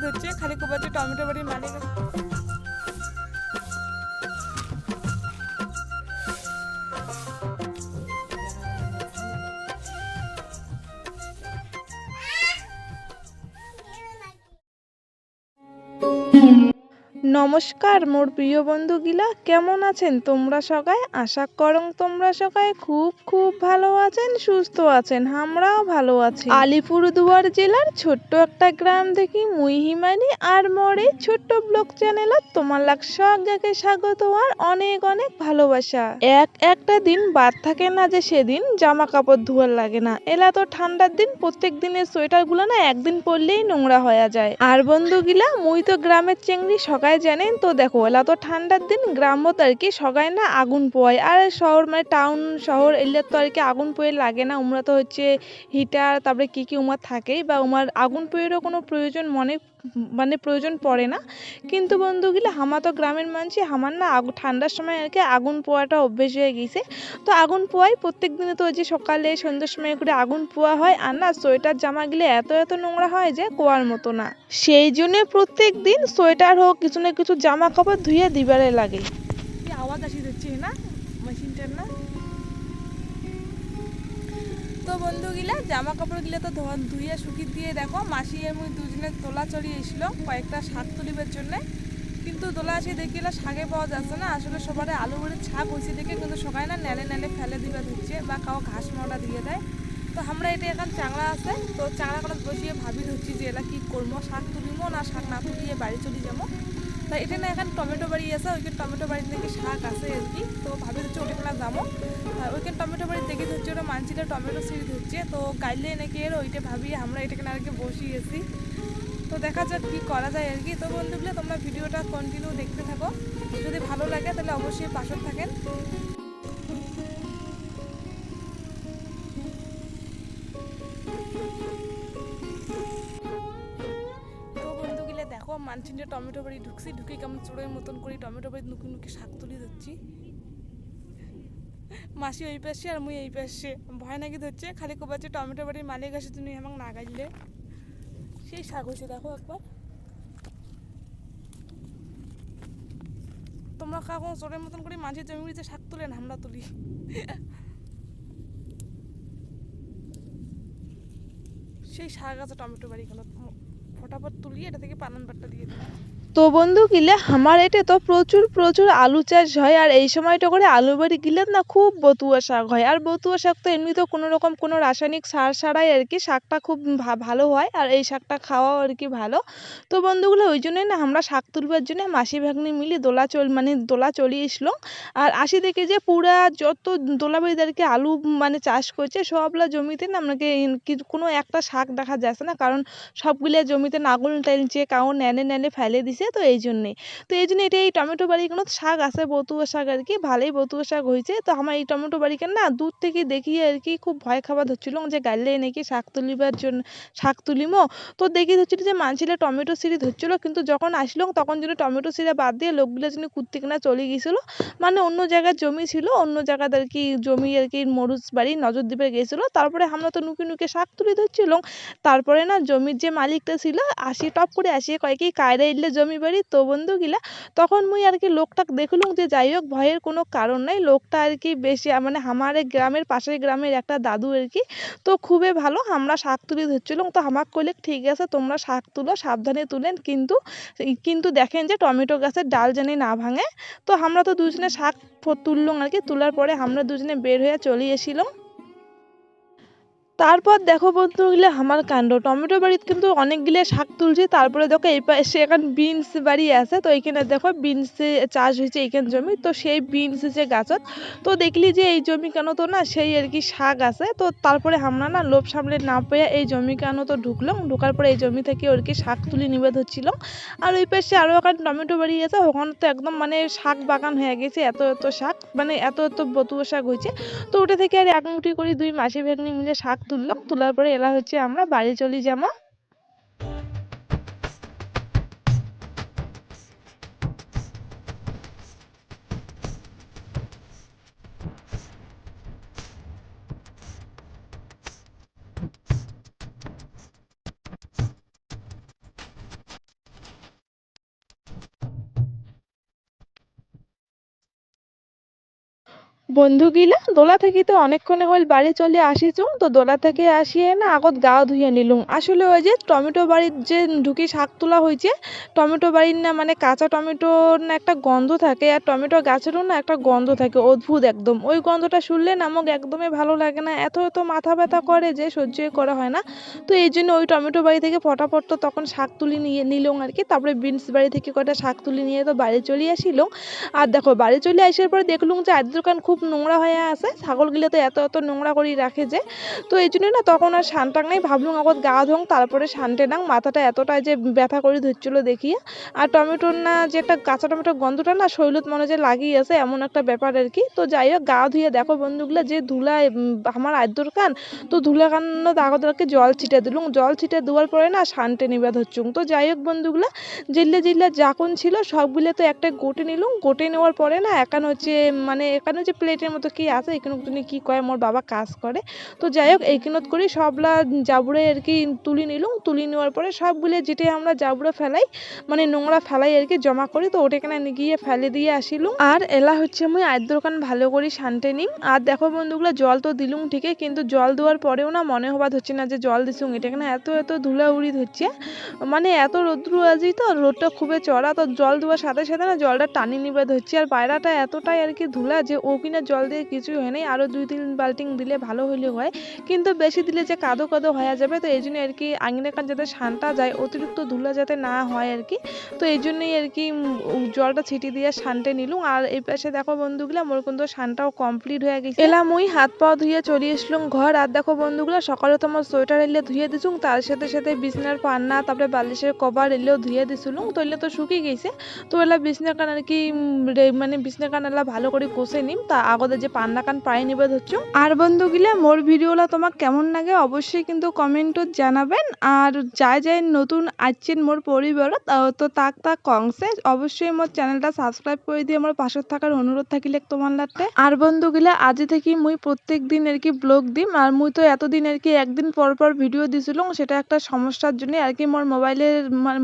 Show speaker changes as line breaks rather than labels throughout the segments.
ধরছে, খালি কোবাচ্ছে টমেটো বাড়ির মালিক।
নমস্কার মোর প্রিয় বন্ধুগিলা, কেমন আছেন তোমরা সবাই? আশা করং তোমরা সবাই খুব খুব ভালো আছেন, সুস্থ আছেন। আমরাও ভালো আছি। আলিপুরদুয়ার জেলার ছোট্ট একটা গ্রাম থেকে মুই হিমানি আর মোর এই ছোট্ট ব্লগ চ্যানেলত তোমার লাগ সবাইকে স্বাগত আর অনেক অনেক ভালোবাসা। একটা দিন বাদ থাকে না যে সেদিন জামা কাপড় ধোয়ার লাগে না। এলা তো ঠান্ডার দিন, প্রত্যেক দিনের সোয়েটার গুলো না একদিন পরলেই নোংরা হয়ে যায়। আর বন্ধুগিলা মুই তো গ্রামের চেংড়ি, সবাই জানেন তো। দেখো এলা তো ঠান্ডার দিন, গ্রামত আর কি সবাই না আগুন পোয়। আর শহর মানে টাউন শহর এলার তো আর কি আগুন পোয়ে লাগে না। উমরা তো হচ্ছে হিটার, তারপরে কি উমার থাকেই, বা উমার আগুন পোয়েরও কোনো প্রয়োজন মানে প্রয়োজন পড়ে না। কিন্তু বন্ধুগুলা হামা তো গ্রামের মানুষ, হামার না ঠান্ডার সময় আর কি আগুন পোয়াটা অভ্যেস হয়ে গেছে। তো আগুন পোয়াই প্রত্যেক দিনে, তো যে সকালে সন্ধ্যার সময় করে আগুন পোয়া হয়। আর না সোয়েটার জামা গিলে এত এত নোংরা হয় যে কোয়ার মতো না। সেই জন্য প্রত্যেক দিন সোয়েটার হোক কিছু না কিছু জামা কাপড় ধুয়ে দিবারে লাগে।
কি আওয়াজ আসি ধরছে না মেশিনটার না। তো বন্ধুগুলা জামা কাপড় গিলা তো ধুইয়া শুকি দিয়ে দেখো মাসি আর মুই দুজনে তোলা চড়ি এসলো কয়েকটা শাক তুলিবার জন্য। কিন্তু তোলা আসি দেখিলা শাকে পাওয়া যাচ্ছে না। আসলে সবার আলু বড়ির শাক হয়েছে দেখে কিন্তু সবাই না নেলে নেলে ফেলে দিবা ধরছে, বা কাউ ঘাস মাওটা দিয়ে দেয়। তো আমরা এটা এখন চাংড়া আছে, তো চাংড়া বসিয়ে ভাবি ধরছি যে এলা কি করবো, শাক তুলিমো না শাক না তুলিয়ে বাড়ি চলে যাবো। তা এটা না এখন টমেটো বাড়ি আছে, ওইখানে টমেটো বাড়ির থেকে শাক আছে আর কি। তো ভাবি হচ্ছে ওইখানে যাবো। ওইখানে টমেটো বাড়ি দেখে হচ্ছে ওটা মানছিটা টমেটো সিঁড়ি ধরছে, তো গাইলে নাকি এর ওইটা ভাবি আমরা এটাকে আর কি বসিয়েছি। তো দেখা যাক কি করা যায় আর কি। তো বন্ধুগুলো তোমরা ভিডিওটা কন্টিনিউ দেখতে থাকো, যদি ভালো লাগে তাহলে অবশ্যই পাশে থাকেন। তো বন্ধুগুলো দেখো মানচিনটা টমেটো বাড়ি ঢুকছি, ঢুকে কেমন চোরের মতন করে টমেটো বাড়ি নুকি নুকি শাক তুলি ধরছি। মাসি ওই পাশে আর মুই এই পাশে, ভয় নাকি ধরছে, খালি কোবাচ্ছে টমেটো বাড়ির মালিক আসে তুমি আমাকে না গাইলে। সেই শাক হয়েছে দেখো একবার। তোমরা কাকু চোরের মতন করে মাঝে জমি যে শাক তুলেন, আমরা তুলি। সেই শাক আছে টমেটো বাড়ি গেল, ফটাফট তুলিয়ে এটা থেকে পানান বাট্টা দিয়ে দিই।
তো বন্ধু গিলে আমার এটা তো প্রচুর প্রচুর আলু চাষ হয়। আর এই সময়টা করে আলু বাড়ি গিলে না খুব বতুয়া শাক হয়। আর বতুয়া শাক তো এমনিতেও কোনো রকম কোনো রাসায়নিক সার ছাড়াই আর কি শাকটা খুব ভালো হয়। আর এই শাকটা খাওয়াও আর কি ভালো। তো বন্ধুগুলো ওই জন্যই না আমরা শাক তুলবার জন্য মাসি ভাগ্নি মিলি দোলা চলিয়ে এসলো। আর আসি দেখি যে পুরা যত দোলাবাড়িদেরকে আলু মানে চাষ করছে সবগুলা জমিতে না আমাকে কোনো একটা শাক দেখা যাচ্ছে না। কারণ সবগুলা জমিতে নাঙল টাইলছে, কারণ নেনে নেনে ফেলে দিছে। তো এই জন্যে এটা এই টমেটো বাড়িগুলো শাক আছে বতুয়া শাক আর কি, ভালোই বতুয়া শাক হয়েছে। তো আমার এই টমেটো বাড়িকে না দূর থেকে দেখিয়ে আর কি খুব ভয় খাবার ধরছিল যে গাইলে নাকি শাক তুলিবার জন্য শাক তুলিমো। তো দেখি ধরছিল যে মানছিলে টমেটো সিঁড়ি ধরছিল, কিন্তু যখন আসলো তখন যেন টমেটো সিঁড়ি বাদ দিয়ে লোকগুলো যেন কুত্তি কিনা চলে গিয়েছিল। মানে অন্য জায়গায় জমি ছিল, অন্য জায়গাতে আর কি জমি আর কি মরুচ বাড়ি নজর দিবে গেছিলো। তারপরে আমরা তো নুকি নুকি শাক তুলে ধরছিল। তারপরে না জমির যে মালিকটা ছিল টপ করে আসিয়ে কয় কি কায়রা এলে জমি বাড়ি। তো বন্ধুগুলা তখন মুই আর কি লোকটা দেখলুম যে যাই হোক ভয়ের কোনো কারণ নাই। লোকটা আর কি বেশি মানে আমার গ্রামের পাশের গ্রামের একটা দাদু আর কি। তো খুবই ভালো, আমরা শাক তুলে ধরছিলাম। তো আমাকে কইলে ঠিক আছে তোমরা শাক তুলো, সাবধানে তুলেন, কিন্তু কিন্তু দেখেন যে টমেটো গাছের ডাল জানি না ভাঙে। তো আমরা তো দুজনে শাক তুললাম আর কি। তোলার পরে আমরা দুজনে বের হয়ে চলে এসেছিলাম। তারপর দেখো বন্ধুগুলো আমার কাণ্ড, টমেটো বাড়িতে কিন্তু অনেকগুলো শাক তুলছি। তারপরে দেখো এই পাশে এখন বিনস বাড়ি আছে, তো এইখানে দেখো বিনস চাষ হয়েছে এইখানে জমি। তো সেই বিনস যে গাছত তো দেখলি যে এই জমি কেন তো না সেই আর কি শাক আছে। তো তারপরে আমরা না লোভ সামলে না পেয়ে এই জমি কেন তো ঢুকলাম, ঢোকার পরে এই জমি থেকে আর কি শাক তুলে নিবে ধরছিলাম। আর ওই পাশে আরও এখন টমেটো বাড়ি আছে, ওখানে তো একদম মানে শাক বাগান হয়ে গেছে, এত এত শাক মানে এত এত বতুয়া শাক হয়েছে। তো ওটা থেকে আর এক মুঠি করে দুই মাসি ভাগ্নি মিলে শাক তুললাম। তোলার পরে এলা হচ্ছে আমরা বাড়ি চলে যাবো। বন্ধুগিলা দোলা থেকে তো অনেকক্ষণে হল বাড়ি চলে আসিছুং, তো দোলা থেকে আসিয়ে না আগত গা ধুয়ে নিলুম। আসলে ওই যে টমেটো বাড়ির যে ঢুকি শাক তোলা হয়েছে, টমেটো বাড়ির না মানে কাঁচা টমেটোর না একটা গন্ধ থাকে, আর টমেটো গাছেরও না একটা গন্ধ থাকে অদ্ভুত একদম। ওই গন্ধটা শুনলে না আমাকে একদমই ভালো লাগে না, এত এত মাথা ব্যথা করে যে সহ্যই করা হয় না। তো এই জন্য ওই টমেটো বাড়ি থেকে ফটাফট তো তখন শাক তুলি নিয়ে নিলুম আর কি। তারপরে বিনস বাড়ি থেকে কটা শাক তুলি নিয়ে তো বাড়ি চলে আসিলুম। আর দেখো বাড়ি চলে আসার পরে দেখলুম যে আজ দোকান খুব নোংরা হয়ে আছে, ছাগলগুলো তো এত এত নোংরা করে রাখে যে। তো এই জন্য না তখন আর শানটাং নাই, ভাবলুম আগত গা ধোং তারপরে শানটে নাং, মাথাটা এতটাই যে ব্যথা করে ধরছিল দেখিয়ে। আর টমেটোর না যে একটা কাঁচা টমেটোর গন্ধটা না শরীরত মনে যে লাগিয়ে আছে এমন একটা ব্যাপার আর কি। তো যাই হোক গা ধুয়ে দেখো বন্ধুগুলা যে ধুলায় আমার আদ্যর কান, তো ধুলা কান্ন আগত আর কি জল ছিটে দিলুম। জল ছিটে দেওয়ার পরে না শানটে নিবে ধরছুম। তো যাই হোক বন্ধুগুলা জিল্লে জিল্লে যখন ছিল সবগুলো তো একটা গোটে নিলুম। গোটে নেওয়ার পরে না এখানে হচ্ছে মানে এখানে হচ্ছে প্লেটের মতো কি আছে, এখানে তুমি কি কয় মোর বাবা কাজ করে। তো যাই হোক এইখানত করে সবলা জাবুড়ে আর কি তুলি নিলুম। তুলি নেওয়ার পরে সবগুলো যেটা আমরা জাবুড়ে ফেলাই মানে নোংরা ফেলাই আর কি জমা করি, তো ওটাখানে গিয়ে ফেলে দিয়ে আসিলুম। আর এলা হচ্ছে মুই আদ্যর কান ভালো করে শানতে নিম। আর দেখো বন্ধুগুলো জল তো দিলুম ঠিকই, কিন্তু জল দেওয়ার পরেও না মনে হবার হচ্ছে না যে জল দিছুম। এটাখানে এত এত ধুলা উড়ি হচ্ছে, মানে এত রোদ্রু আজি তো রোদটা খুবই চড়া, তো জল দেওয়ার সাথে সাথে না জলটা টানি নিবে ধরছি। আর বাইরাটা এতটাই আর কি ধুলা যে ও কিনা জল দিয়ে কিছুই হয় নাই, আরো 2-3 বালতিং দিলে ভালো হইলে হয়, কিন্তু বেশি দিলে যে কাদো কাদো হয়ে যাবে। তো এই জন্য আর কি আঙিনা কান যাতে শানটা যায়, অতিরিক্ত ধুলা যাতে না হয় আর কি। তো এই জন্যই আর কি জলটা ছিটি দিয়ে শানটে নিলুম। আর এই পাশে দেখো বন্ধুগুলা মোর কিন্তু শানটাও কমপ্লিট হয়ে গেছে। এলা মুই হাত পা ধুয়ে চলে আসলুম ঘর। আর দেখো বন্ধুগুলা সকালে তোমার সোয়েটার এলে ধুয়ে দিছুম, তার সাথে সাথে বিছনার পান্না তারপরে বালিশের কভার এলেও ধুয়ে দিছিলুম। তো এলে তো শুকিয়ে গেছে, তো এলা বিছনা কান আর কি মানে বিছনা কান এলা ভালো করে কষে নিম, তা আগতে যে পান্না কান পাই নিবে ধরছো। আর বন্ধুগুলা মোর ভিডিওলা তোমাক কেমন লাগে অবশ্যই কিন্তু কমেন্টত জানাবেন। আর যাই যাই নতুন আসছেন মোর পরিবারত তো তাক তাক কংসে অবশ্যই মোর চ্যানেলটা সাবস্ক্রাইব করে দিয়ে আমার পাশে থাকার অনুরোধ থাকিলে তোমার লাতে। আর বন্ধুগুলা আজি থেকে মুই প্রত্যেক দিন আর কি ব্লগ দিম। আর মুই তো এতদিন আর কি একদিন পর পর ভিডিও দিছিলাম, সেটা একটা সমস্যার জন্য আর কি মোর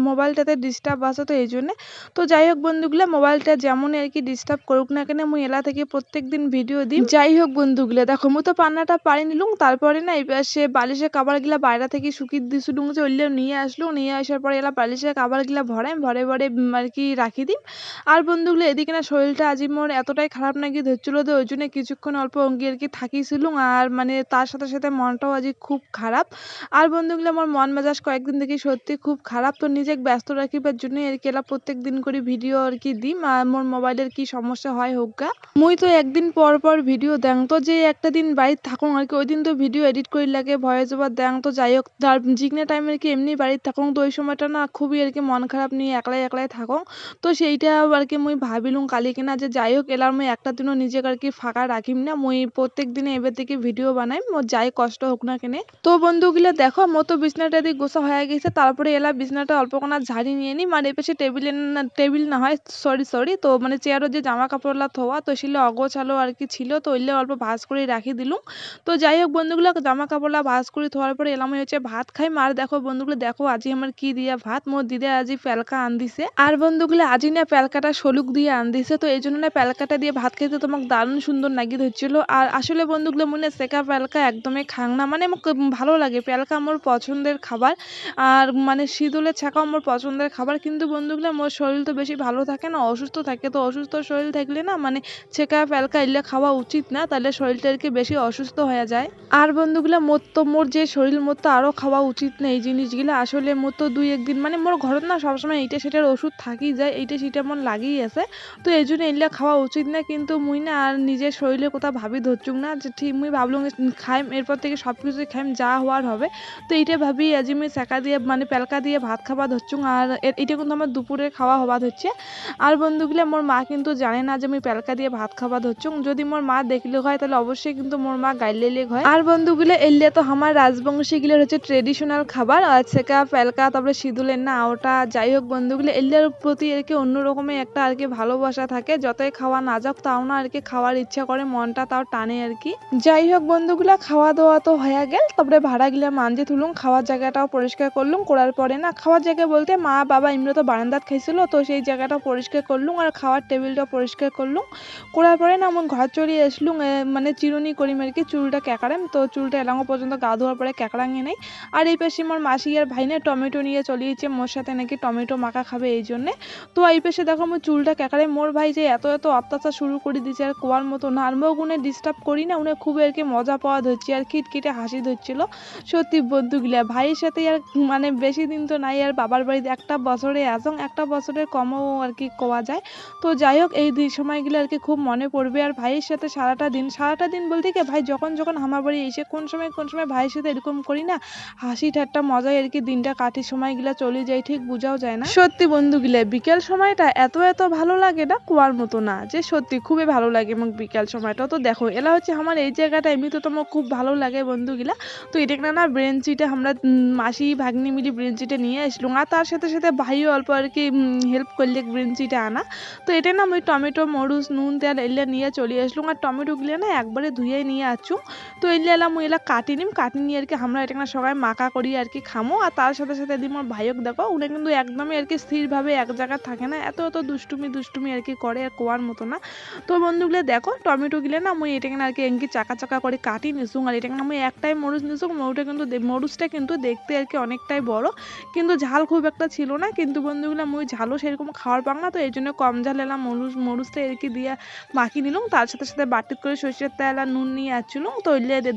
মোবাইলটাতে ডিস্টার্ব আছে, তো এই জন্যে। তো যাই হোক বন্ধুগুলা মোবাইলটা যেমন আর কি ডিস্টার্ব করুক না কেন মুই এলা থেকে প্রত্যেক দিন ভিডিও দিই। যাই হোক বন্ধুগুলা দেখো মুই তো পান্নাটা পারি নিলুম, তারপরে না এবার সে বালিশের কাবার গিলা বাইরে থেকে শুকিয়ে দিছিলুম, যে ওইলেও নিয়ে আসলো, নিয়ে আসার পরে এলা বালিশের কাবার গিলা ভরে ভরে আর কি রাখি দিম। আর বন্ধুগুলো এদিকে না শরীরটা আজি মোর এতটাই খারাপ নাকি ধরছিল, তো ওই জন্য কিছুক্ষণ অল্প অঙ্গি আর কি থাকিছিলুম। আর মানে তার সাথে সাথে মনটাও আজি খুব খারাপ। আর বন্ধুগুলো আমার মন মেজাজ কয়েকদিন থেকে সত্যি খুব খারাপ, তো নিজেকে ব্যস্ত রাখিবার জন্য আর কি এলা প্রত্যেক দিন করে ভিডিও আর কি দিম। আর মোর মোবাইলের কি সমস্যা হয় হোক গা, মুই তো একদিন পর পর ভিডিও দেং, তো যে একটা দিন বাড়িতে থাকুন আর কি ওই দিন তো ভিডিও এডিট করে লাগে ভয়েস ওভার দেং। তো যাই হোক তার জিগনে টাইম আর কি এমনি বাড়িতে থাকুন, তো ওই সময়টা না খুবই আর কি মন খারাপ নিয়ে একলাই একলাই থাকুন। তো সেইটা আর কি মুই ভাবিলুম কালি কিনা যে যাই হোক এলার মুই একটা দিনও নিজেকে আর কি ফাঁকা রাখিম না, মুই প্রত্যেক দিনে এবার থেকে ভিডিও বানাই মোর যাই কষ্ট হোক না কেনে। তো বন্ধুগুলো দেখো মো তো বিছনাটা দিয়ে গোছা হয়ে গেছে, তারপরে এলা বিছনাটা অল্প কোনা ঝাড়ি নিয়ে নিই। মানে এপাশে টেবিল না হয় সরি তো মানে চেয়ারের যে জামা কাপড়লা থোয়া তো সেগুলো অগোছালো আর কি ছিল, তো ওইলে অল্প ভাঁজ করে রাখি দিলুম। তো যাই হোক বন্ধুগুলো জামা কাপড়লা ভাঁজ করে থোয়ার পরে এলাম হচ্ছে ভাত খাই। আর দেখো বন্ধুগুলো দেখো আজি আমার কি দিয়া ভাত, মোর দিদা আজি পেলকা আন দিছে। আর বন্ধুগুলো আজি না পেলকাটা সলুক দিয়ে আন দিছে, তো এই জন্য না পেলকাটা দিয়ে ভাত খেতে তোমাকে দারুণ সুন্দর লাগিয়ে ধরছিল। আর আসলে বন্ধুগুলো মনে সেকা পেলকা একদমই খাং না, মানে আমাকে ভালো লাগে পেলকা আমার পছন্দের খাবার। আর মানে শীতলের ছাকাও আমার পছন্দের খাবার, কিন্তু বন্ধুগুলো মোর শরীর তো বেশি ভালো থাকে না, অসুস্থ থাকে। তো অসুস্থ শরীর থাকলে না মানে ছেঁকা পেলকা এলে খাওয়া উচিত না, তাহলে শরীরটা আর কি বেশি অসুস্থ হয়ে যায়। আর বন্ধুগুলো মোর যে শরীর মোর তো আরো খাওয়া উচিত না এই জিনিসগুলো। আসলে মোর তো 2-1 দিন মানে মোর ঘরত না সবসময় এইটা সেটার ওষুধ থাকি যায়, এইটা সেটা মন লাগেই আছে, তো এই জন্য এগুলা খাওয়া উচিত না। কিন্তু মুই না আর নিজের শরীরে কোথাও ভাবি ধরছুক না যে ঠিক মুই ভাবলুম খাইম এরপর থেকে সব কিছুই খাইম যা হওয়ার হবে। তো এইটা ভাবি আজি মুই সেকা দিয়ে মানে পেলকা দিয়ে ভাত খাওয়া ধরছুং। আর এটা কিন্তু আমার দুপুরে খাওয়া হওয়া হচ্ছে। আর বন্ধুগুলো মোর মা কিন্তু জানে না যে আমি পেলকা দিয়ে ভাত খাওয়া ধরছুং, যদি মোর মা দেখলে হয় তাহলে অবশ্যই কিন্তু মোর মা গাইলে হয়। আর বন্ধুগুলো এলে তো আমার রাজবংশী গুলোর হচ্ছে ট্রেডিশনাল খাবার আর সেকা পেলকা তারপরে সিঁদুলের না ওটা। যাই হোক বন্ধুগুলো এলের প্রতি আর কি অন্যরকমের একটা আর কি ভালোবাসা থাকে, যতই খাওয়া না যাক তাও না আর কি খাওয়ার ইচ্ছা করে, মনটা তাও টানে আর কি। যাই হোক বন্ধুগুলা খাওয়া দাওয়া তো হয়ে গেল, তারপরে ভাড়া গিলা মানজে তুলুম, খাওয়ার জায়গাটাও পরিষ্কার করলুম। করার পরে না খাওয়ার জায়গা বলতে মা বাবা এমনি তো বারান্দাত খাইছিল, তো সেই জায়গাটা পরিষ্কার করলুম আর খাওয়ার টেবিলটা পরিষ্কার করলুম। করার পরে না আমি ঘর চলে আসলুম মানে চিরুনি করি আর কি চুলটা ক্যাকারাম, তো চুলটা এলাঙ্গো পর্যন্ত গা ধোয়ার পরে ক্যাকারাঙে নেই। আর এই পাশে আমার মাসি আর ভাই না টমেটো নিয়ে চলিয়েছে, মোর সাথে নাকি টমেটো মাখা খাবে এই জন্যে। তো এই পাশে দেখো আমার চুলটা ক্যাকারে মোর ভাই যে এত এত অত্যাচার শুরু করে দিচ্ছে আর কোয়ার মতো না। আর মই উনি ডিস্টার্ব করি না, উনি খুব আর কি মজা পাওয়া ধরছি আর খিটখিটে হাসি ধরছিল। সত্যি বন্ধুগুলা ভাইয়ের সাথে আর মানে বেশি দিন তো নাই, আর বাবার বাড়িতে একটা বছরে আসং, একটা বছরের কমও আর কি কোয়া যায়। তো যাই হোক এই সময়গুলো আর কি খুব মনে পড়বে। আর ভাইয়ের সাথে সারাটা দিন বলতে কি ভাই যখন আমার বাড়ি এসে কোন সময় ভাইয়ের সাথে এরকম করি না, হাসি ঠাট্টা মজায় আর কি দিনটা কাটি, সময়গুলা চলে যায় ঠিক বোঝাও যায় না। সত্যি বন্ধুগুলা বিকেল সময়টা এত এত ভালো লাগে না কুয়ার মতো না, যে সত্যি খুবই ভালো লাগে এবং বিকেল সময়টা। তো দেখো এলা হচ্ছে আমার এই জায়গাটা এমনিতে তোমার খুব ভালো লাগে বন্ধুগুলা। তো এটা না ব্রেঞ্চিটা আমরা মাসি ভাগ্নি মিলি ব্রেঞ্চিটা নিয়ে আসলাম, আর তার সাথে সাথে ভাইও অল্প আর কি হেল্প করলে ব্রেঞ্চিটা আনা। তো এটা না আমি টমেটো মরুচ নুন তেল এলে নিয়ে চলে আসলাম, আর টমেটোগুলো না একবারে ধুয়ে নিয়ে আসছুম। তো এলে এলাম এলা কাটি নিয়ে আর কি আমরা এটা না সবাই মাখা করি আর কি খামো। আর তার সাথে সাথে যদি আমার ভাইক দেখো উনি কিন্তু একদমই আর কি স্থিরভাবে এক জায়গায় থাকে না, এত এত দুষ্টুমি আর কি করে আর কোয়ার মতো না। তো বন্ধুগুলো দেখো টমেটো গিলে না আমি এটা আর কি এমকি চাকা করে কাটি নিসুং, আর এটা আমি একটাই মরুচ নিসুং। মরুচটা কিন্তু দেখতে আর কি অনেকটাই বড়, কিন্তু ঝাল খুব একটা ছিল না। কিন্তু বন্ধুগুলো আমি ঝালও সেরকম খাওয়ার পাং না, তো এই জন্য কম ঝাল এলাম মরুচটা আর কি দিয়ে মাখিয়ে নিলাম। তার সাথে সাথে বাটিত করে সরষের তেল আর নুন নিয়ে আসছিলাম, তো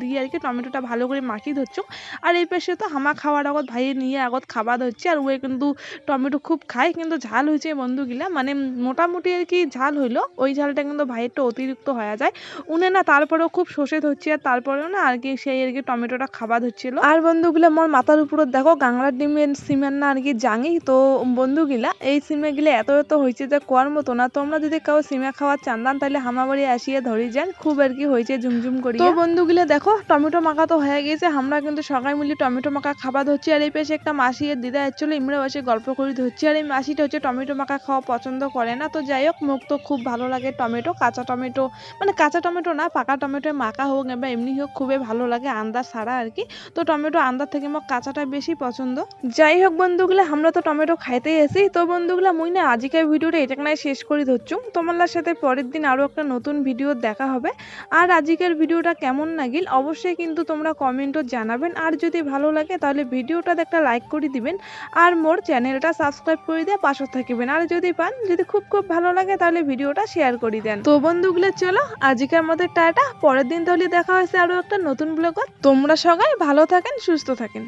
দিয়ে আর কি টমেটোটা ভালো করে মাখিয়ে ধরছুম। আর এই পাশে তো হামা খাওয়ার আগত ভাই নিয়ে আগত খাবার ধরছে, আর ওই কিন্তু টমেটো খুব খায়, কিন্তু ঝাল হয়েছে বন্ধুগুলা মানে মোটামুটি আর কি ঝাল হইলো, ওই ঝালটা কিন্তু ভাইয়েরটা অতিরিক্ত হয়ে যায়। উনি না তারপরেও খুব শোষে ধরছে, আর তারপরেও না আর কি সেই আর কি টমেটোটা খাবার ধরছিল। আর বন্ধুগুলা মোর মাথার উপরে দেখো গাংলার ডিমের সিমের না আর কি জাঙি। তো বন্ধুগুলা এই সিমে গিলে এত এত হয়েছে যে কোয়ার মতো না। তোমরা যদি কেউ সিমে খাওয়ার চান্দান তাহলে হামা বাড়ি আসিয়ে ধরি যান, খুব আর কি হয়েছে ঝুমঝুম করি। তো বন্ধুগুলা দেখো টমেটো মাখা তো হয়ে গেছে, আমরা কিন্তু সবাই মিলে টমেটো মাখা খাবার ধরছি। আর এই পাশে একটা মাসি এর দিদা আসছিল, ইমরা বসে গল্প করে ধরছি। আর এই মাসিটা হচ্ছে টমেটো মাখা খাওয়া পছন্দ করে না। তো যাই হোক মুখ তো খুব ভালো লাগে টমেটো, কাঁচা টমেটো মানে কাঁচা টমেটো না পাকা টমেটো মাখা হোক বা এমনি হোক খুবই ভালো লাগে আন্দাজ ছাড়া আর কি। তো টমেটো আন্দাজ থেকে আমার কাঁচাটা বেশি পছন্দ। যাই হোক বন্ধুগুলা আমরা তো টমেটো খাইতেই আসি। তো বন্ধুগুলা মুই না আজকের ভিডিওটা এটা নাই শেষ করে ধরছুম, তোমার সাথে পরের দিন আরো একটা নতুন ভিডিও দেখা হবে। আর আজকের ভিডিওটা কেমন লাগিল অবশ্যই কিন্তু তোমরা কমেন্টও জানাবেন, আর যদি ভালো লাগে তাহলে ভিডিওটা একটা লাইক করে দিবেন, আর মোর চ্যানেলটা সাবস্ক্রাইব করে দিয়ে পাশে থাকবেন। আর যদি খুব ভালো লাগে তাহলে ভিডিওটা শেয়ার করে দেন। তো বন্ধুগুলো চলো আজকের মতো টাটা, পরের দিন তাহলে দেখা হয়েছে আরো একটা নতুন ব্লগত। তোমরা সবাই ভালো থাকেন সুস্থ থাকেন।